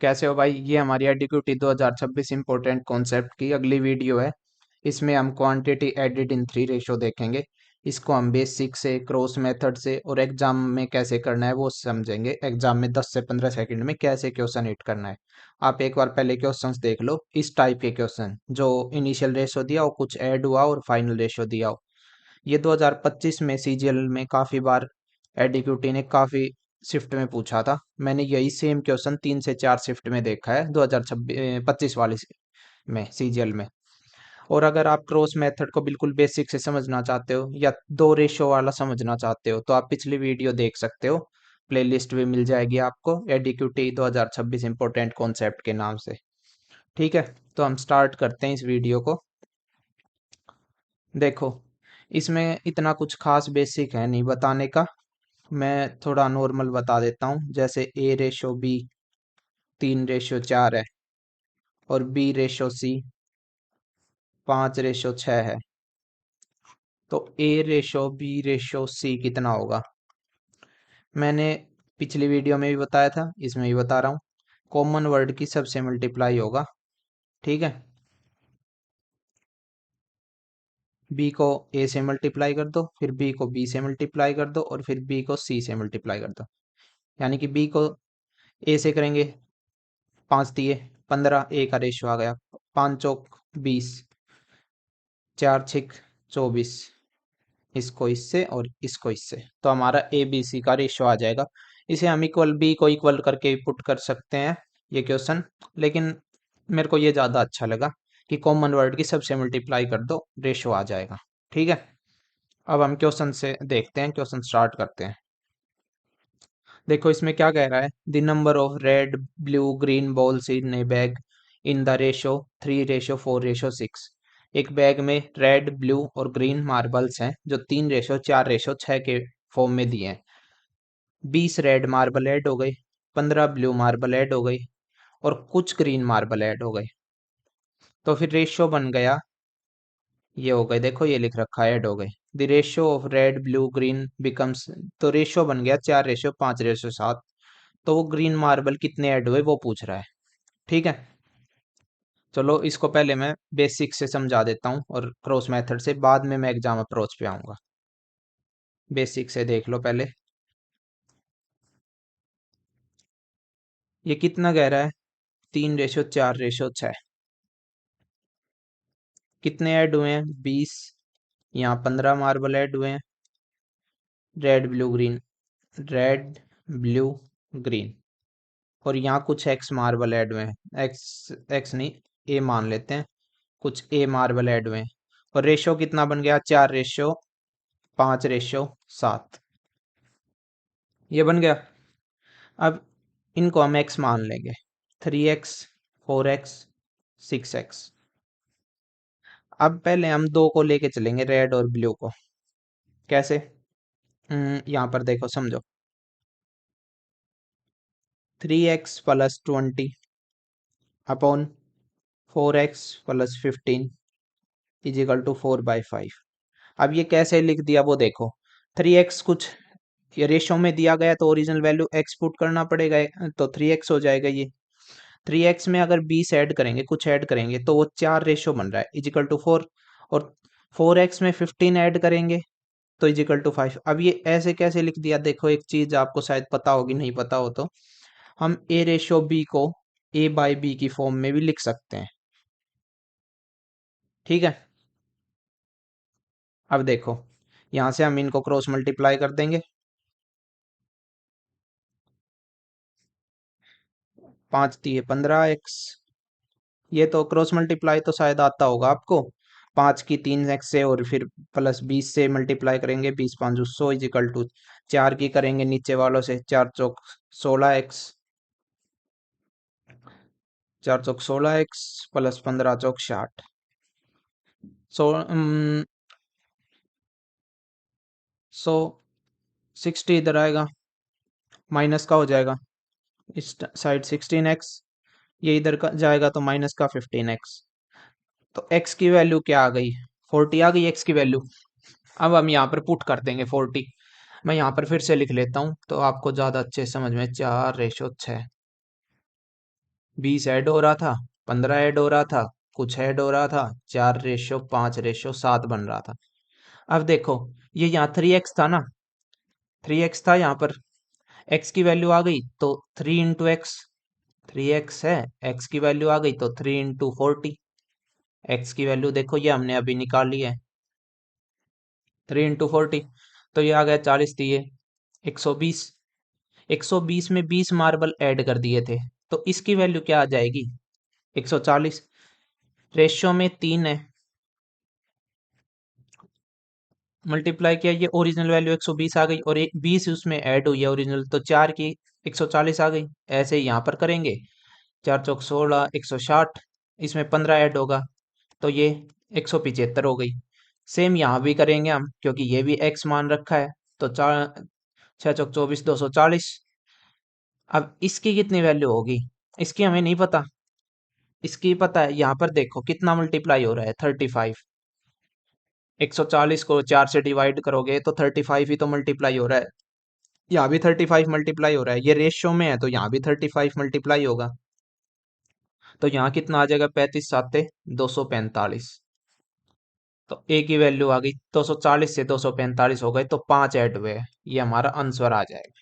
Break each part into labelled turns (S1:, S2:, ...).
S1: कैसे हो भाई? ये हमारी एडीक्यूटी 2026 इम्पोर्टेंट कॉन्सेप्ट की अगली वीडियो है। इसमें हम quantity added in three ratio देखेंगे। इसको हम बेसिक से, क्रॉस मेथड से और एग्जाम में कैसे करना है वो समझेंगे। एग्जाम में 10 से 15 सेकंड में कैसे क्वेश्चन हिट करना है। आप एक बार पहले क्वेश्चंस देख लो, इस टाइप के क्वेश्चन जो इनिशियल रेशो दिया हो, कुछ ऐड हुआ और फाइनल रेशो दिया हो। ये 2025 में सीजीएल में काफी बार एडीक्यूटी ने काफी शिफ्ट में पूछा था। मैंने यही सेम क्वेश्चन 3 से 4 शिफ्ट में देखा है 2026 वाले में सीजीएल में। और अगर आप क्रॉस मेथड को बिल्कुल बेसिक से समझना चाहते हो या दो रेशो वाला समझना चाहते हो तो आप पिछली वीडियो देख सकते हो। प्लेलिस्ट भी मिल जाएगी आपको, एडीक्यूटी 2026 इम्पोर्टेंट कॉन्सेप्ट के नाम से। ठीक है, तो हम स्टार्ट करते हैं इस वीडियो को। देखो, इसमें इतना कुछ खास बेसिक है नहीं बताने का। मैं थोड़ा नॉर्मल बता देता हूँ, जैसे A/B 3/4 है और B/C 5/6 है। तो A/B/C कितना होगा? मैंने पिछली वीडियो में भी बताया था, इसमें भी बता रहा हूँ। कॉमन वर्ड की सबसे मल्टीप्लाई होगा। ठीक है, B को A से मल्टीप्लाई कर दो, फिर B को B से मल्टीप्लाई कर दो और फिर B को C से मल्टीप्लाई कर दो। यानी कि B को A से करेंगे, 5×3 = 15, A का रेशो आ गया। 5×4 = 20, 4×6 = 24। इसको इससे और इसको इससे, तो हमारा ABC का रेशो आ जाएगा। इसे हम इक्वल B को इक्वल करके पुट कर सकते हैं ये क्वेश्चन, लेकिन मेरे को ये ज़्यादा अच्छा लगा कि कॉमन वर्ड की सबसे मल्टीप्लाई कर दो, रेशो आ जाएगा। ठीक है, अब हम क्वेश्चन से देखते हैं, क्वेश्चन स्टार्ट करते हैं। देखो इसमें क्या कह रहा है, the number of red blue green balls in A bag in the ratio 3/4/6। एक बैग में रेड ब्लू और ग्रीन मार्बल्स हैं जो 3/4/6 के फॉर्म में दिए हैं। 20 रेड मार्बल ऐड हो गई, 15 ब्लू मार्बल ऐड हो गई और कुछ ग्रीन मार्बल ऐड हो गई। तो फिर रेशियो बन गया, ये हो गए, देखो ये लिख रखा है ऐड हो गई। The ratio of red blue green becomes, तो रेशियो बन गया 4/5/7। तो वो ग्रीन मार्बल कितने ऐड हुए वो पूछ रहा है। ठीक है, चलो इसको पहले मैं बेसिक से समझा देता हूँ और क्रॉस मेथड से बाद में मैं एग्जाम अप्रोच पे आऊंगा। बेसिक से देख लो पहले, ये कितना कह रहा है, 3/4/6। कितने ऐड हुए हैं? 20। यहाँ 15 मार्बल ऐड हुए हैं, red blue green, red blue green. और यहाँ कुछ एक्स मार्बल ऐड हुए हैं, एक्स एक्स नहीं, ए मान लेते हैं, कुछ ए मार्बल ऐड हुए हैं। और रेशो कितना बन गया? 4/5/7। ये बन गया। अब इनको हम एक्स मान लेंगे, 3x 4x 6x। अब पहले हम दो को लेके चलेंगे, रेड और ब्लू को। कैसे? यहाँ पर देखो समझो, 3x + 20 अपॉन 4x + 15 = 4/5। अब ये कैसे लिख दिया वो देखो, 3x कुछ ये रेशो में दिया गया तो ओरिजिनल वैल्यू x पुट करना पड़ेगा, तो 3x हो जाएगा। ये 3x में अगर 20 ऐड करेंगे, कुछ ऐड करेंगे तो वो 4 रेशो बन रहा है = 4। और 4x में 15 ऐड करेंगे तो = 5। अब ये ऐसे कैसे लिख दिया? देखो एक चीज आपको शायद पता होगी, नहीं पता हो तो हम A/B को A/B की फॉर्म में भी लिख सकते हैं। ठीक है, अब देखो यहां से हम इनको क्रॉस मल्टीप्लाई कर देंगे। 5×3 = 15x। ये तो क्रॉस मल्टीप्लाई तो शायद आता होगा आपको। 5 की 3x से और फिर प्लस 20 से मल्टीप्लाई करेंगे, 20×5 = 100 = 4 की करेंगे नीचे वालों से, 4×4 = 16x, 4×4 = 16x + 15×4 = 60। सो 60 इधर आएगा, माइनस का हो जाएगा इस साइड 16x, ये इधर का जाएगा तो माइनस का 15x। तो x की वैल्यू क्या आ गई? 40 आ गई x की वैल्यू। अब हम यहाँ पर पुट कर देंगे 40। मैं यहाँ पर फिर से लिख लेता हूँ तो आपको ज़्यादा अच्छे से समझ में, 4/6। 20 ऐड हो रहा था, 15 ऐड हो रहा था, कुछ ऐड हो रहा था, 4:5:7 बन रहा था। अब देखो, ये यहाँ 3x था ना, 3x था यहाँ पर, x की वैल्यू आ गई तो 3 × x, 3x है, x की वैल्यू आ गई तो 3 × 40, x की वैल्यू देखो ये हमने अभी निकाली है, 3 × 40, तो ये आ गया 40 दिए 120, 120 में 20 मार्बल ऐड कर दिए थे, तो इसकी वैल्यू क्या आ जाएगी, 140। रेशियो में 3 है, मल्टीप्लाई किया, ये ओरिजिनल वैल्यू 120 आ गई और एक 20 उसमें ऐड हुई है ओरिजिनल, तो 4 की 140 आ गई। ऐसे ही यहाँ पर करेंगे, 4 × 4 = 160, इसमें 15 ऐड होगा तो ये 175 हो गई। सेम यहाँ भी करेंगे हम, क्योंकि ये भी x मान रखा है, तो 4 × 6 = 24, 240। अब इसकी कितनी वैल्यू होगी, इसकी हमें नहीं पता, इसकी पता है, यहाँ पर देखो कितना मल्टीप्लाई हो रहा है, 35। 140 को 4 से डिवाइड करोगे तो 35 ही तो मल्टीप्लाई हो रहा है, यहाँ भी 35 मल्टीप्लाई हो रहा है, ये रेशियो में है तो यहाँ भी 35 मल्टीप्लाई होगा, तो यहाँ कितना आ जाएगा, 35×7 = 245। तो ए की वैल्यू आ गई, 240 से 245 हो गए तो 5 ऐड हुए, ये हमारा आंसर आ जाएगा।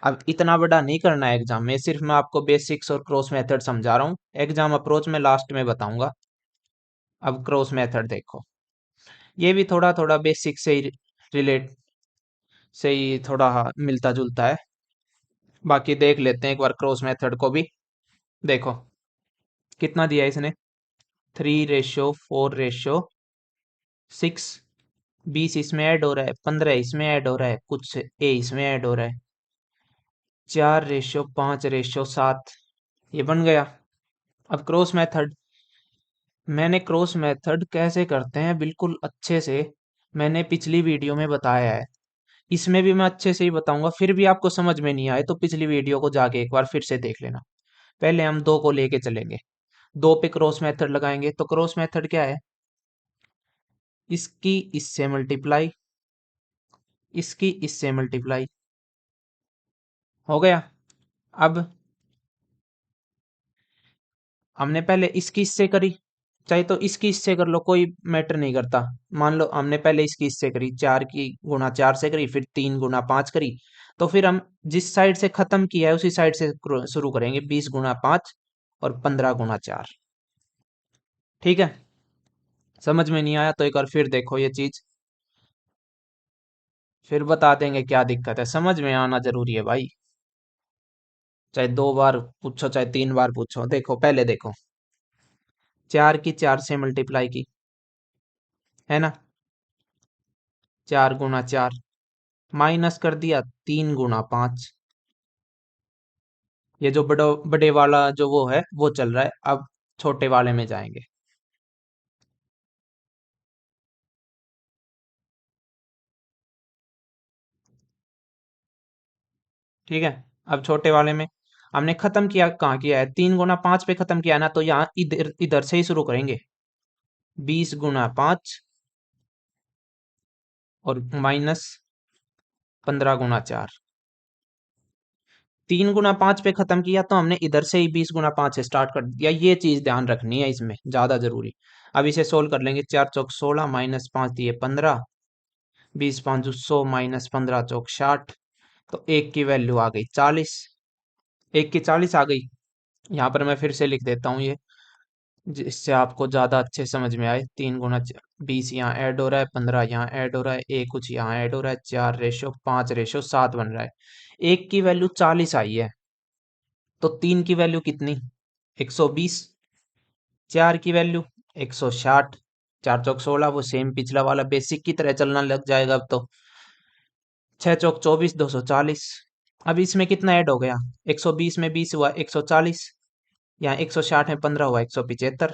S1: अब इतना बड़ा नहीं करना है एग्जाम में, सिर्फ मैं आपको बेसिक्स और क्रॉस मेथड समझा रहा हूँ, एग्जाम अप्रोच में लास्ट में बताऊंगा। अब क्रॉस मेथड देखो, ये भी थोड़ा थोड़ा बेसिक से ही रिलेट से ही थोड़ा मिलता जुलता है, बाकी देख लेते हैं एक बार क्रॉस मेथड को भी। देखो कितना दिया है इसने, 3:4:6, 20 इसमें ऐड हो रहा है, 15 इसमें ऐड हो रहा है, कुछ ए इसमें ऐड हो रहा है, 4:5:7, ये बन गया। अब क्रॉस मेथड, मैंने क्रॉस मेथड कैसे करते हैं बिल्कुल अच्छे से मैंने पिछली वीडियो में बताया है, इसमें भी मैं अच्छे से ही बताऊंगा, फिर भी आपको समझ में नहीं आए तो पिछली वीडियो को जाके एक बार फिर से देख लेना। पहले हम 2 को लेके चलेंगे, 2 पे क्रॉस मेथड लगाएंगे, तो क्रॉस मेथड क्या है, इसकी इससे मल्टीप्लाई, इसकी इससे मल्टीप्लाई, हो गया। अब हमने पहले इसकी इससे करी, चाहे तो इसकी इससे कर लो, कोई मैटर नहीं करता। मान लो हमने पहले इसकी इससे करी, 4 की गुणा 4 से करी, फिर 3 × 5 करी, तो फिर हम जिस साइड से खत्म किया है उसी साइड से शुरू करेंगे, 20 × 5 और 15 × 4। ठीक है, समझ में नहीं आया तो एक बार फिर देखो ये चीज, फिर बता देंगे क्या दिक्कत है, समझ में आना जरूरी है भाई, चाहे 2 बार पूछो चाहे 3 बार पूछो। देखो पहले देखो, 4 की 4 से मल्टीप्लाई की, है ना, 4 × 4, माइनस कर दिया 3 × 5, ये जो बड़ो बड़े वाला जो वो है वो चल रहा है, अब छोटे वाले में जाएंगे। ठीक है, अब छोटे वाले में हमने खत्म किया, कहाँ किया है, 3 × 5 पे खत्म किया है ना, तो यहाँ इधर इधर से ही शुरू करेंगे, 20 × 5 और माइनस 15 × 4। 3 × 5 पे खत्म किया तो हमने इधर से ही 20 × 5 से स्टार्ट कर दिया, ये चीज ध्यान रखनी है इसमें ज्यादा जरूरी। अब इसे सोल्व कर लेंगे, 4 × 4 = 16, -5 दिए 15, 20 × 5 = 100, -15 × 4 = 60, तो एक की वैल्यू आ गई 40, एक की 40 आ गई। यहाँ पर मैं फिर से लिख देता हूँ ये, जिससे आपको ज्यादा अच्छे समझ में आए, 3 × 20 यहाँ ऐड हो रहा है, 15 यहाँ ऐड हो रहा है, एक कुछ यहाँ ऐड हो रहा है, 4:5:7 बन रहा है, एक की वैल्यू 40 आई है, तो 3 की वैल्यू कितनी, 120, 4 की वैल्यू 160, 4 × 4 = 16, वो सेम पिछला वाला बेसिक की तरह चलना लग जाएगा अब तो, 6 × 4 = 24, 240। अब इसमें कितना ऐड हो गया, 120 में 20 हुआ 140, यहाँ 160 में 15 हुआ 175,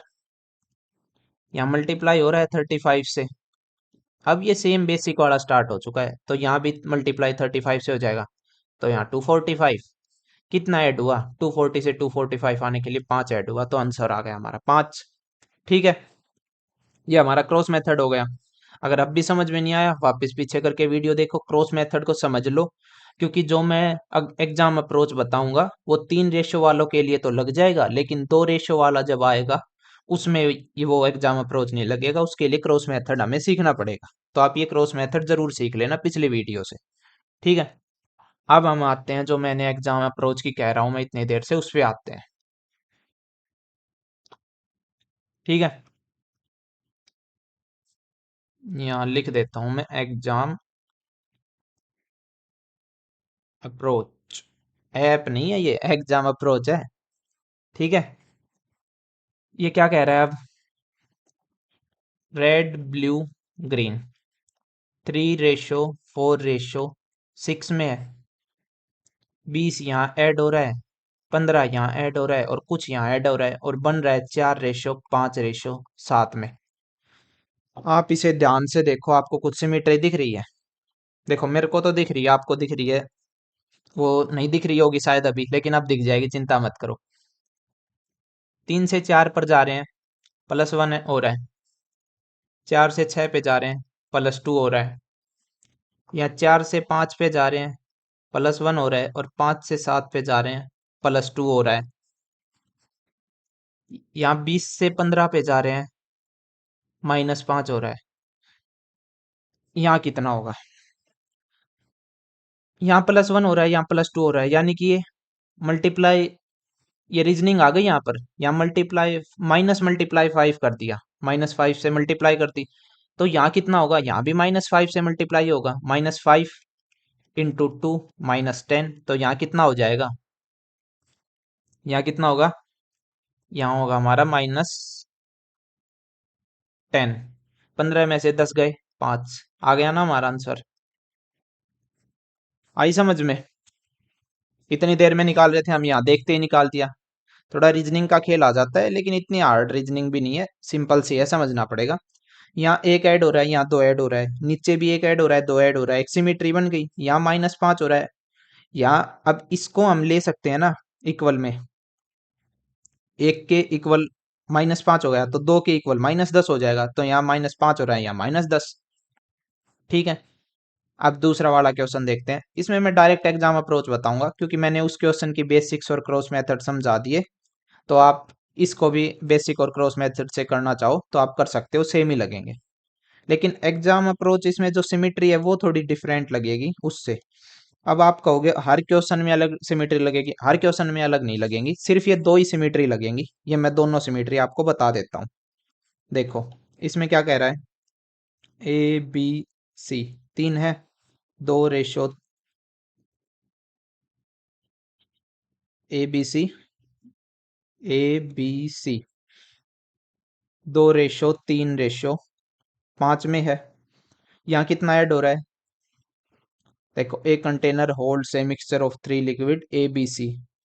S1: यहाँ मल्टीप्लाई हो रहा है 35 से। अब ये सेम बेसिक वाला स्टार्ट हो चुका है, तो यहाँ भी मल्टीप्लाई 35 से हो जाएगा, तो यहाँ 245, कितना ऐड हुआ, 240 से 245 आने के लिए 5 ऐड हुआ, तो आंसर आ गया हमारा 5। ठीक है, ये हमारा क्रॉस मेथड हो गया। अगर अब भी समझ में नहीं आया वापस पीछे करके वीडियो देखो, क्रॉस मेथड को समझ लो, क्योंकि जो मैं एग्जाम अप्रोच बताऊंगा वो 3 रेशो वालों के लिए तो लग जाएगा, लेकिन 2 रेशो वाला जब आएगा उसमें ये वो एग्जाम अप्रोच नहीं लगेगा, उसके लिए क्रॉस मेथड हमें सीखना पड़ेगा। तो आप ये क्रॉस मेथड जरूर सीख लेना पिछली वीडियो से। ठीक है, अब हम आते हैं जो मैंने एग्जाम अप्रोच की कह रहा हूं मैं इतनी देर से, उस पे आते हैं। ठीक है, यहाँ लिख देता हूं मैं एग्जाम अप्रोच। ऐप नहीं है ये, एग्जाम अप्रोच है। ठीक है, ये क्या कह रहा है अब, रेड ब्लू ग्रीन 3:4:6 में है। 20 यहाँ ऐड हो रहा है, 15 यहाँ ऐड हो रहा है और कुछ यहाँ ऐड हो रहा है, और बन रहा है 4:5:7 में। आप इसे ध्यान से देखो, आपको कुछ सिमिट्री दिख रही है? देखो मेरे को तो दिख रही है, आपको दिख रही है? वो नहीं दिख रही होगी शायद अभी, लेकिन अब दिख जाएगी, चिंता मत करो। 3 से 4 पर जा रहे हैं, +1 हो रहा है। 4 से 6 पे जा रहे हैं, +2 हो रहा है। या 4 से 5 पे जा रहे हैं, +1 हो रहा है, और 5 से 7 पे जा रहे हैं, +2 हो रहा है। यहाँ 20 से 15 पे जा रहे हैं, -5 हो रहा है। यहाँ कितना होगा? यहाँ +1 हो रहा है, यहाँ +2 हो रहा है, यानी कि ये मल्टीप्लाई, ये रीजनिंग आ गई यहाँ पर। यहाँ मल्टीप्लाई, -5 कर दिया, -5 से मल्टीप्लाई कर दी, तो यहाँ कितना होगा? यहाँ भी -5 से मल्टीप्लाई होगा, -5 × 2 -10, तो यहाँ कितना हो जाएगा? यहाँ कितना होगा? यहाँ होगा हमारा -10। 15 में से 10 गए, 5 आ गया ना हमारा आंसर। आई समझ में? इतनी देर में निकाल रहे थे हम, यहाँ देखते ही निकाल दिया। थोड़ा रीजनिंग का खेल आ जाता है, लेकिन इतनी हार्ड रीजनिंग भी नहीं है, सिंपल सी है, समझना पड़ेगा। यहाँ एक ऐड हो रहा है, यहाँ 2 ऐड हो रहा है, नीचे भी एक ऐड हो रहा है, 2 ऐड हो रहा है, एक सिमिट्री बन गई। यहाँ -5 हो रहा है। यहाँ अब इसको हम ले सकते हैं ना इक्वल में, एक के इक्वल -5 हो गया, तो 2 के इक्वल -10 हो जाएगा, तो यहाँ -5 हो रहा है, यहाँ -10। ठीक है, अब दूसरा वाला क्वेश्चन देखते हैं। इसमें मैं डायरेक्ट एग्जाम अप्रोच बताऊंगा, क्योंकि मैंने उस क्वेश्चन की बेसिक्स और क्रॉस मेथड समझा दिए। तो आप इसको भी बेसिक और क्रॉस मेथड से करना चाहो तो आप कर सकते हो, सेम ही लगेंगे। लेकिन एग्जाम अप्रोच इसमें जो सिमिट्री है वो थोड़ी डिफरेंट लगेगी उससे। अब आप कहोगे हर क्वेश्चन में अलग सिमिट्री लगेगी, हर क्वेश्चन में अलग नहीं लगेंगी, सिर्फ ये 2 ही सिमिट्री लगेंगी। ये मैं दोनों सिमिट्री आपको बता देता हूँ। देखो इसमें क्या कह रहा है, ABC 3 है, 2 रेशो ABC, ABC 2:3:5 में है। यहाँ कितना ऐड हो रहा है? देखो, a container holds a mixture of 3 liquid ABC,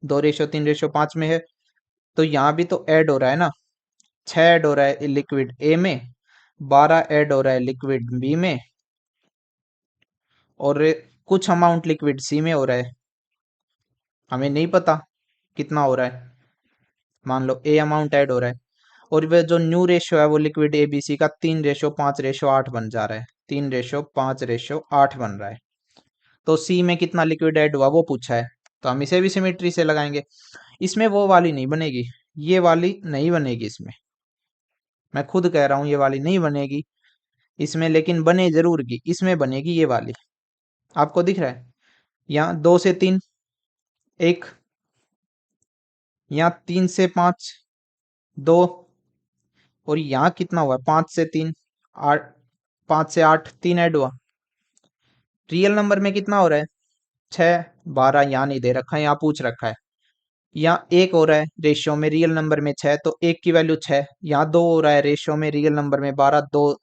S1: 2:3:5 में है। तो यहाँ भी तो ऐड हो रहा है ना, 6 ऐड हो रहा है लिक्विड ए में, 12 ऐड हो रहा है लिक्विड बी में, और कुछ अमाउंट लिक्विड सी में हो रहा है। हमें नहीं पता कितना हो रहा है, मान लो ए अमाउंट ऐड हो रहा है। और वह जो न्यू रेशियो है वो लिक्विड ABC का 3:5:8 बन जा रहा है, 3:5:8 बन रहा है। तो सी में कितना लिक्विड ऐड हुआ वो पूछा है, तो हम इसे भी सिमेट्री से लगाएंगे। इसमें वो वाली नहीं बनेगी, ये वाली नहीं बनेगी इसमें, मैं खुद कह रहा हूँ ये वाली नहीं बनेगी इसमें, लेकिन बने जरूर की, इसमें बनेगी ये वाली। आपको दिख रहा है यहाँ 2 से 3 1, यहाँ 3 से 5 2, और यहाँ कितना हुआ 5 से 3 8, 5 से 8 3 ऐड हुआ। रियल नंबर में कितना हो रहा है 6, 12 यहाँ नहीं दे रखा है, यहाँ पूछ रखा है। यहाँ 1 हो रहा है रेशियो में, रियल नंबर में 6, तो 1 की वैल्यू 6। यहाँ 2 हो रहा है रेशियो में, रियल नंबर में 12, 2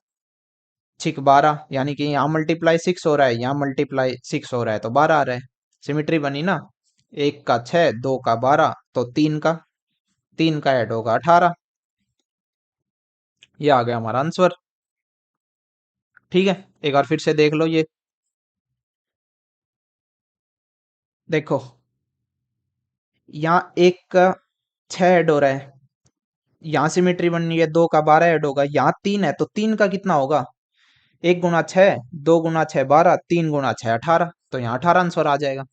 S1: 6 12, यानी कि यहाँ मल्टीप्लाई 6 हो रहा है, यहाँ मल्टीप्लाई 6 हो रहा है, तो 12 आ रहा है। सिमिट्री बनी ना, 1 का 6, 2 का 12, तो 3 का ऐड होगा 18। ये आ गया हमारा आंसर। ठीक है, एक बार फिर से देख लो ये। देखो यहाँ 1 का 6 ऐड हो रहा है, यहाँ सिमिट्री बननी है, 2 का 12 ऐड होगा, यहाँ 3 है, तो 3 का कितना होगा? 1 × 6, 2 × 6 12, 3 × 6 18। तो यहाँ 18 आंसर आ जाएगा।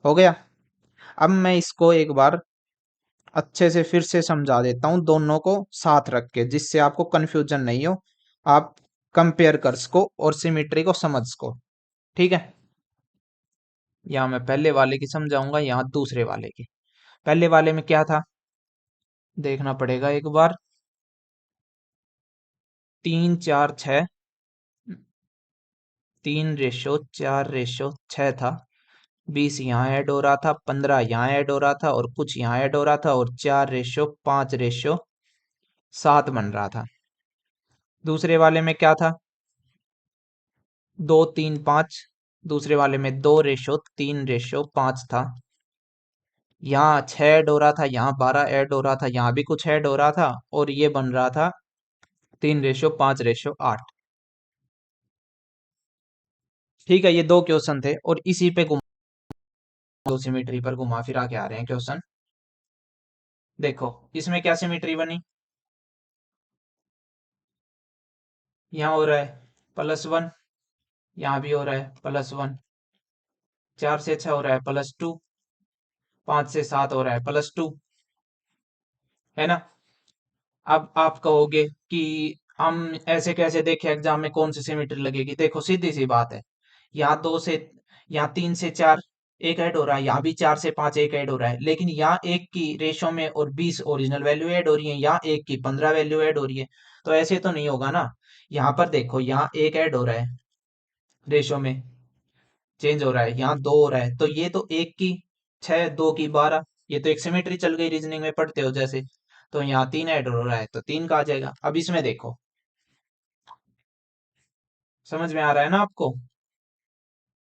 S1: हो गया। अब मैं इसको एक बार अच्छे से फिर से समझा देता हूँ दोनों को साथ रख के, जिससे आपको कंफ्यूजन नहीं हो। आप कंपेयर कर सको और सिमिट्री को समझ सको। ठीक है। यहाँ मैं पहले वाले की समझाऊंगा, यहाँ दूसरे वाले की। पहले वाले में क्या था, देखना पड़ेगा एक बार। 3 4 6, 3:4:6 था। 20 यहाँ ऐड हो रहा था, 15 यहाँ ऐड हो रहा था और कुछ यहाँ ऐड हो रहा था, और 4:5:7 बन रहा था। दूसरे वाले में क्या था, 2 3 5। दूसरे वाले में 2:3:5 था। यहाँ 6 ऐड हो रहा था, यहाँ 12 ऐड हो रहा था, यहाँ भी कुछ ऐड हो रहा था, और ये बन रहा था 3:5:8। ठीक है, ये दो क्वेश्चन थे और इसी पे दो सिमेट्री पर घुमा फिरा के आ रहे हैं क्वेश्चन। देखो इसमें क्या सिमेट्री बनी, यहाँ हो रहा है +1, यहाँ भी हो रहा है +1, 4 से 6 हो रहा है +2, 5 से 7 हो रहा है +2, है ना। अब आप कहोगे कि हम ऐसे कैसे देखें एग्जाम में कौन सी सिमेट्री लगेगी। देखो सीधी सी बात है, यहाँ 2 से, यहाँ 3 से 4 एक ऐड हो रहा है, यहाँ भी 4 से 5 एक ऐड हो रहा है, लेकिन यहाँ एक की रेशो में और 20 ओरिजिनल वैल्यू ऐड हो रही है, यहाँ एक की 15 वैल्यू ऐड हो रही है। तो ऐसे तो नहीं होगा ना। यहाँ पर देखो, यहाँ एक ऐड हो रहा है, रेशो में चेंज हो रहा है, यहाँ 2 हो रहा है, तो ये तो एक की 6, 2 की 12, ये तो एक सिमेट्री चल गई, रीजनिंग में पढ़ते हो जैसे। तो यहाँ 3 ऐड हो रहा है तो 3 का आ जाएगा। अब इसमें देखो, समझ में आ रहा है ना आपको।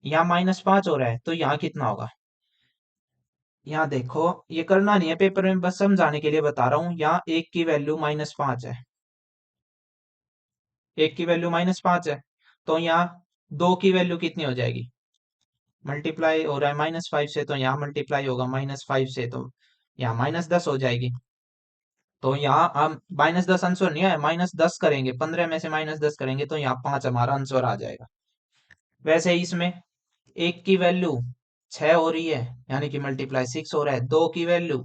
S1: यहाँ -5 हो रहा है तो यहाँ कितना होगा। यहाँ देखो, ये करना नहीं है पेपर में, बस समझाने के लिए बता रहा हूँ। यहाँ एक की वैल्यू -5 है, एक की वैल्यू -5 है, तो यहाँ दो की वैल्यू कितनी हो जाएगी, मल्टीप्लाई हो रहा है -5 से, तो यहाँ मल्टीप्लाई होगा -5 से, तो यहाँ -10 हो जाएगी। तो यहाँ हम -10 आंसर नहीं है, -10 करेंगे, 15 में से -10 करेंगे तो यहाँ 5 हमारा आंसर आ जाएगा। वैसे ही इसमें एक की वैल्यू 6 हो रही है, यानी कि मल्टीप्लाई 6 हो रहा है। दो की वैल्यू,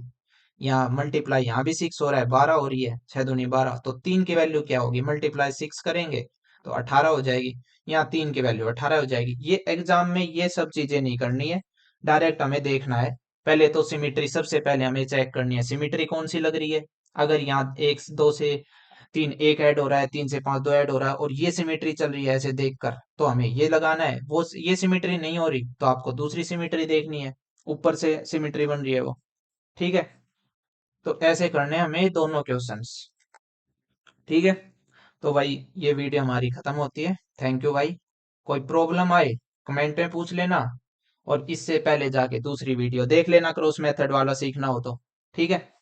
S1: यहाँ मल्टीप्लाई यहाँ भी 6 हो रहा है, 12 हो रही है, 6 दूनी 12। तो 3 की वैल्यू क्या होगी, मल्टीप्लाई 6 करेंगे तो 18 हो जाएगी। यहाँ 3 की वैल्यू 18 हो जाएगी। ये एग्जाम में ये सब चीजें नहीं करनी है, डायरेक्ट हमें देखना है। पहले तो सिमिट्री, सबसे पहले हमें चेक करनी है सिमिट्री कौन सी लग रही है। अगर यहाँ 1 2 से 3 एक ऐड हो रहा है, 3 से 5 दो ऐड हो रहा है, और ये सिमिट्री चल रही है ऐसे देखकर, तो हमें ये लगाना है। वो ये सिमिट्री नहीं हो रही तो आपको दूसरी सिमिट्री देखनी है, ऊपर से सिमिट्री बन रही है वो। ठीक है, तो ऐसे करने हैं हमें दोनों क्वेश्चंस। ठीक है, तो भाई ये वीडियो हमारी खत्म होती है। थैंक यू भाई। कोई प्रॉब्लम आए कमेंट में पूछ लेना, और इससे पहले जाके दूसरी वीडियो देख लेना क्रॉस मेथड वाला सीखना हो तो। ठीक है।